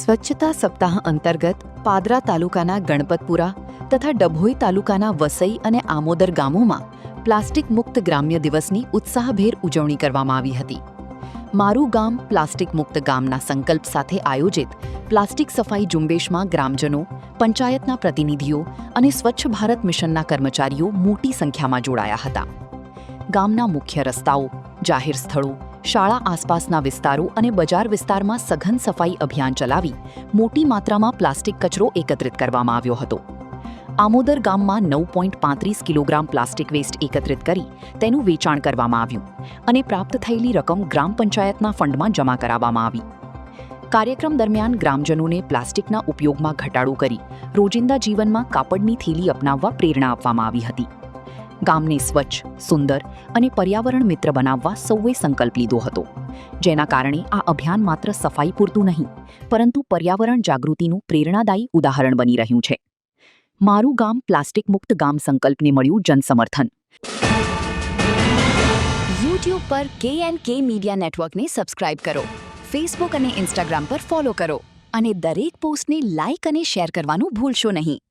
સ્વચ્છતા સપ્તાહ અંતર્ગત પાદરા તાલુકાના ગણપતપુરા તથા ડભોઈ તાલુકાના વસઈ અને આમોદર ગામોમાં પ્લાસ્ટિક મુક્ત ગ્રામ્ય દિવસની ઉત્સાહભેર ઉજવણી કરવામાં આવી હતી. મારું ગામ પ્લાસ્ટિક મુક્ત ગામના સંકલ્પ સાથે આયોજિત પ્લાસ્ટિક સફાઈ ઝુંબેશમાં ગ્રામજનો, પંચાયતના પ્રતિનિધિઓ અને સ્વચ્છ ભારત મિશનના કર્મચારીઓ મોટી સંખ્યામાં જોડાયા હતા. ગામના મુખ્ય રસ્તાઓ, જાહેર સ્થળો, શાળા આસપાસના વિસ્તારો અને બજાર વિસ્તારમાં સઘન સફાઈ અભિયાન ચલાવી મોટી માત્રામાં પ્લાસ્ટિક કચરો એકત્રિત કરવામાં આવ્યો હતો. આમોદર ગામમાં 9.35 કિલોગ્રામ પ્લાસ્ટિક વેસ્ટ એકત્રિત કરી તેનું વેચાણ કરવામાં આવ્યું અને પ્રાપ્ત થયેલી રકમ ગ્રામ પંચાયતના ફંડમાં જમા કરાવવામાં આવી. કાર્યક્રમ દરમિયાન ગ્રામજનોને પ્લાસ્ટિકના ઉપયોગમાં ઘટાડો કરી રોજિંદા જીવનમાં કાપડની થેલી અપનાવવા પ્રેરણા આપવામાં આવી હતી. ગામને સ્વચ્છ, સુંદર અને પર્યાવરણ મિત્ર બનાવવા સૌએ સંકલ્પ લીધો હતો, જેના કારણે આ અભિયાન માત્ર સફાઈ પૂરતું નહીં, પરંતુ પર્યાવરણ જાગૃતિનું પ્રેરણાદાયી ઉદાહરણ બની રહ્યું છે. મારું ગામ પ્લાસ્ટિક મુક્ત ગામ સંકલ્પને મળ્યું જનસમર્થન. યુટ્યુબ પર KNK મીડિયા નેટવર્કને સબસ્ક્રાઇબ કરો, ફેસબુક અને ઇન્સ્ટાગ્રામ પર ફોલો કરો અને દરેક પોસ્ટને લાઇક અને શેર કરવાનું ભૂલશો નહીં.